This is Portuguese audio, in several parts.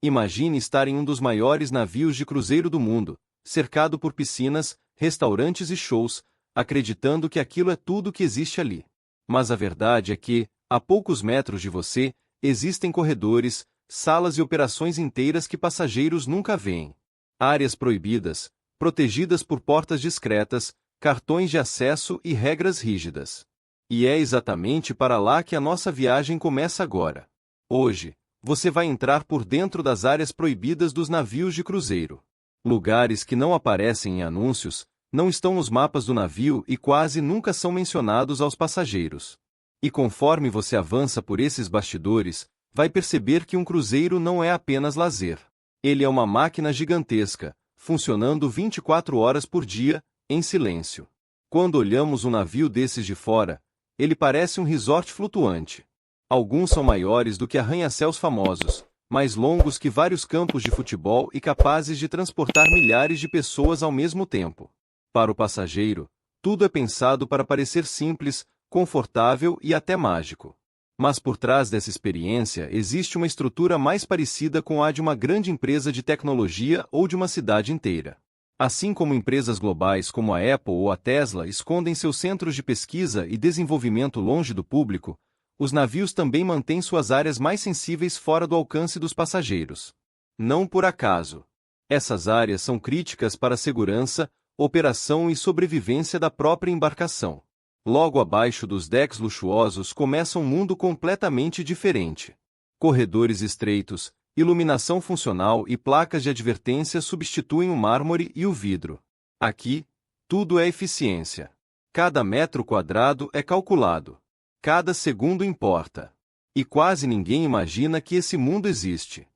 Imagine estar em um dos maiores navios de cruzeiro do mundo, cercado por piscinas, restaurantes e shows, acreditando que aquilo é tudo que existe ali. Mas a verdade é que, a poucos metros de você, existem corredores, salas e operações inteiras que passageiros nunca veem. Áreas proibidas, protegidas por portas discretas, cartões de acesso e regras rígidas. E é exatamente para lá que a nossa viagem começa agora. Hoje, você vai entrar por dentro das áreas proibidas dos navios de cruzeiro. Lugares que não aparecem em anúncios, não estão nos mapas do navio e quase nunca são mencionados aos passageiros. E conforme você avança por esses bastidores, vai perceber que um cruzeiro não é apenas lazer. Ele é uma máquina gigantesca, funcionando 24 horas por dia, em silêncio. Quando olhamos um navio desses de fora, ele parece um resort flutuante. Alguns são maiores do que arranha-céus famosos, mais longos que vários campos de futebol e capazes de transportar milhares de pessoas ao mesmo tempo. Para o passageiro, tudo é pensado para parecer simples, confortável e até mágico. Mas por trás dessa experiência existe uma estrutura mais parecida com a de uma grande empresa de tecnologia ou de uma cidade inteira. Assim como empresas globais como a Apple ou a Tesla escondem seus centros de pesquisa e desenvolvimento longe do público, os navios também mantêm suas áreas mais sensíveis fora do alcance dos passageiros. Não por acaso. Essas áreas são críticas para a segurança, operação e sobrevivência da própria embarcação. Logo abaixo dos decks luxuosos começa um mundo completamente diferente. Corredores estreitos, iluminação funcional e placas de advertência substituem o mármore e o vidro. Aqui, tudo é eficiência. Cada metro quadrado é calculado. Cada segundo importa. E quase ninguém imagina que esse mundo existe.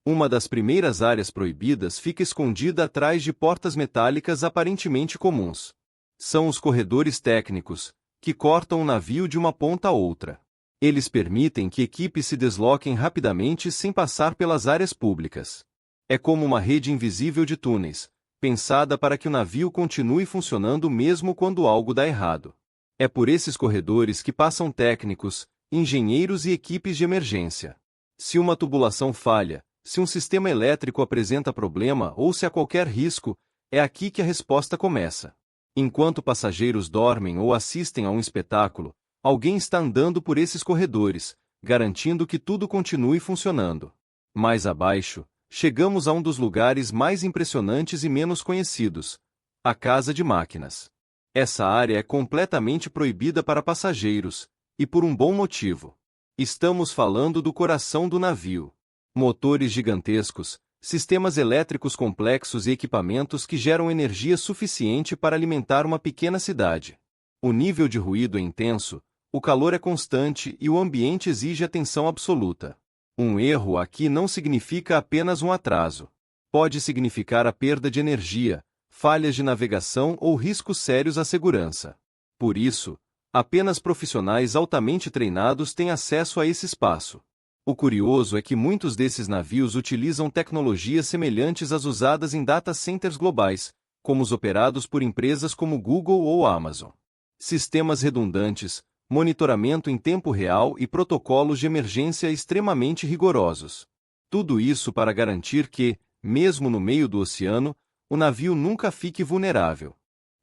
Uma das primeiras áreas proibidas fica escondida atrás de portas metálicas aparentemente comuns. São os corredores técnicos, que cortam o navio de uma ponta a outra. Eles permitem que equipes se desloquem rapidamente sem passar pelas áreas públicas. É como uma rede invisível de túneis, pensada para que o navio continue funcionando mesmo quando algo dá errado. É por esses corredores que passam técnicos, engenheiros e equipes de emergência. Se uma tubulação falha, se um sistema elétrico apresenta problema ou se há qualquer risco, é aqui que a resposta começa. Enquanto passageiros dormem ou assistem a um espetáculo, alguém está andando por esses corredores, garantindo que tudo continue funcionando. Mais abaixo, chegamos a um dos lugares mais impressionantes e menos conhecidos: a casa de máquinas. Essa área é completamente proibida para passageiros, e por um bom motivo. Estamos falando do coração do navio. Motores gigantescos, sistemas elétricos complexos e equipamentos que geram energia suficiente para alimentar uma pequena cidade. O nível de ruído é intenso, o calor é constante e o ambiente exige atenção absoluta. Um erro aqui não significa apenas um atraso. Pode significar a perda de energia, falhas de navegação ou riscos sérios à segurança. Por isso, apenas profissionais altamente treinados têm acesso a esse espaço. O curioso é que muitos desses navios utilizam tecnologias semelhantes às usadas em data centers globais, como os operados por empresas como Google ou Amazon. Sistemas redundantes, monitoramento em tempo real e protocolos de emergência extremamente rigorosos. Tudo isso para garantir que, mesmo no meio do oceano, o navio nunca fique vulnerável.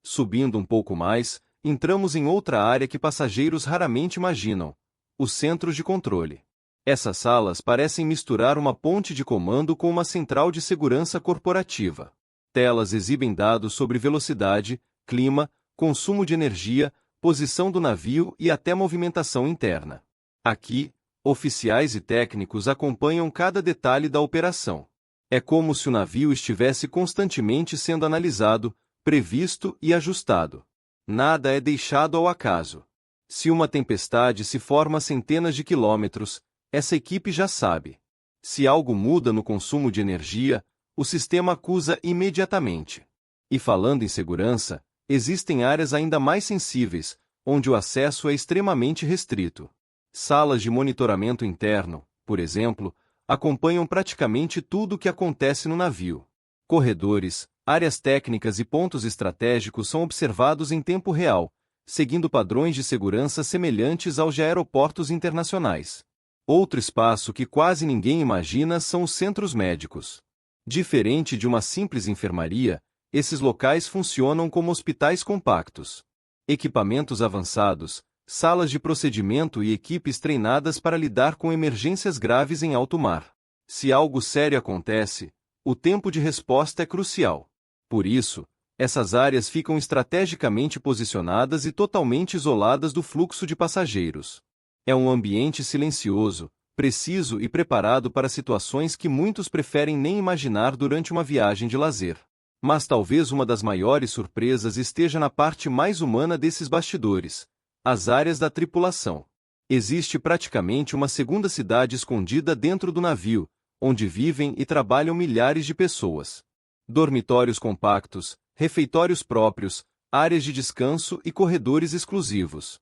Subindo um pouco mais, entramos em outra área que passageiros raramente imaginam: os centros de controle. Essas salas parecem misturar uma ponte de comando com uma central de segurança corporativa. Telas exibem dados sobre velocidade, clima, consumo de energia, posição do navio e até movimentação interna. Aqui, oficiais e técnicos acompanham cada detalhe da operação. É como se o navio estivesse constantemente sendo analisado, previsto e ajustado. Nada é deixado ao acaso. Se uma tempestade se forma a centenas de quilômetros, essa equipe já sabe. Se algo muda no consumo de energia, o sistema acusa imediatamente. E falando em segurança, existem áreas ainda mais sensíveis, onde o acesso é extremamente restrito. Salas de monitoramento interno, por exemplo, acompanham praticamente tudo o que acontece no navio. Corredores, áreas técnicas e pontos estratégicos são observados em tempo real, seguindo padrões de segurança semelhantes aos de aeroportos internacionais. Outro espaço que quase ninguém imagina são os centros médicos. Diferente de uma simples enfermaria, esses locais funcionam como hospitais compactos. Equipamentos avançados, salas de procedimento e equipes treinadas para lidar com emergências graves em alto mar. Se algo sério acontece, o tempo de resposta é crucial. Por isso, essas áreas ficam estrategicamente posicionadas e totalmente isoladas do fluxo de passageiros. É um ambiente silencioso, preciso e preparado para situações que muitos preferem nem imaginar durante uma viagem de lazer. Mas talvez uma das maiores surpresas esteja na parte mais humana desses bastidores: as áreas da tripulação. Existe praticamente uma segunda cidade escondida dentro do navio, onde vivem e trabalham milhares de pessoas. Dormitórios compactos, refeitórios próprios, áreas de descanso e corredores exclusivos.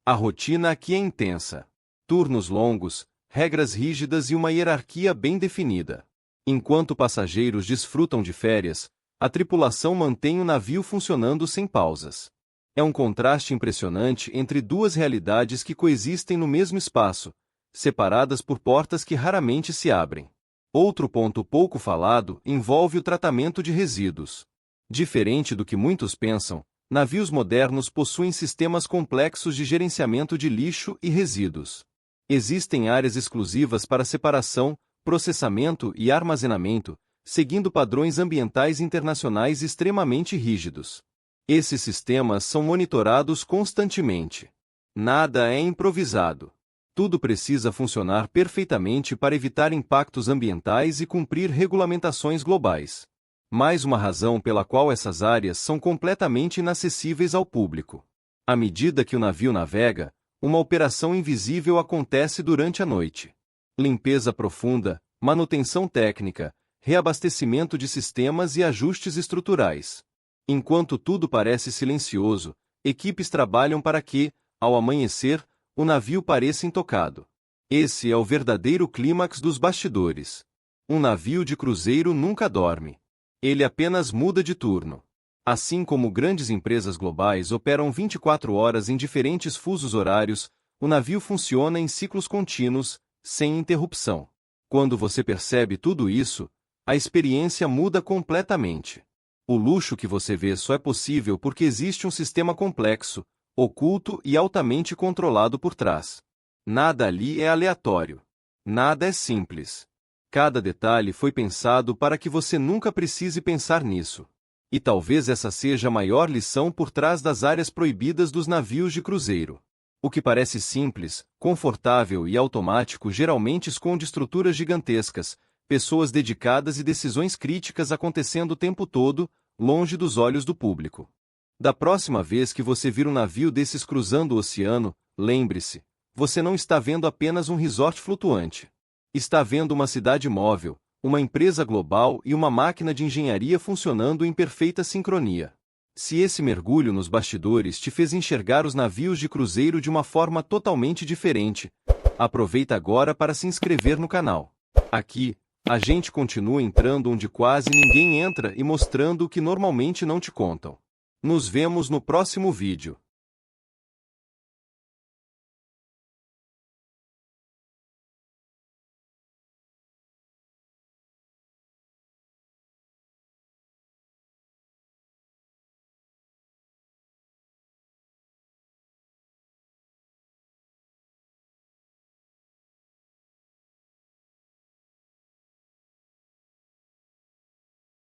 A rotina aqui é intensa. Turnos longos, regras rígidas e uma hierarquia bem definida. Enquanto passageiros desfrutam de férias, a tripulação mantém o navio funcionando sem pausas. É um contraste impressionante entre duas realidades que coexistem no mesmo espaço, separadas por portas que raramente se abrem. Outro ponto pouco falado envolve o tratamento de resíduos. Diferente do que muitos pensam, navios modernos possuem sistemas complexos de gerenciamento de lixo e resíduos. Existem áreas exclusivas para separação, processamento e armazenamento, seguindo padrões ambientais internacionais extremamente rígidos. Esses sistemas são monitorados constantemente. Nada é improvisado. Tudo precisa funcionar perfeitamente para evitar impactos ambientais e cumprir regulamentações globais. Mais uma razão pela qual essas áreas são completamente inacessíveis ao público. À medida que o navio navega, uma operação invisível acontece durante a noite. Limpeza profunda, manutenção técnica, reabastecimento de sistemas e ajustes estruturais. Enquanto tudo parece silencioso, equipes trabalham para que, ao amanhecer, o navio pareça intocado. Esse é o verdadeiro clímax dos bastidores. Um navio de cruzeiro nunca dorme. Ele apenas muda de turno. Assim como grandes empresas globais operam 24 horas em diferentes fusos horários, o navio funciona em ciclos contínuos, sem interrupção. Quando você percebe tudo isso, a experiência muda completamente. O luxo que você vê só é possível porque existe um sistema complexo, oculto e altamente controlado por trás. Nada ali é aleatório. Nada é simples. Cada detalhe foi pensado para que você nunca precise pensar nisso. E talvez essa seja a maior lição por trás das áreas proibidas dos navios de cruzeiro. O que parece simples, confortável e automático geralmente esconde estruturas gigantescas, pessoas dedicadas e decisões críticas acontecendo o tempo todo, longe dos olhos do público. Da próxima vez que você vir um navio desses cruzando o oceano, lembre-se, você não está vendo apenas um resort flutuante. Está vendo uma cidade móvel, uma empresa global e uma máquina de engenharia funcionando em perfeita sincronia. Se esse mergulho nos bastidores te fez enxergar os navios de cruzeiro de uma forma totalmente diferente, aproveita agora para se inscrever no canal. Aqui, a gente continua entrando onde quase ninguém entra e mostrando o que normalmente não te contam. Nos vemos no próximo vídeo.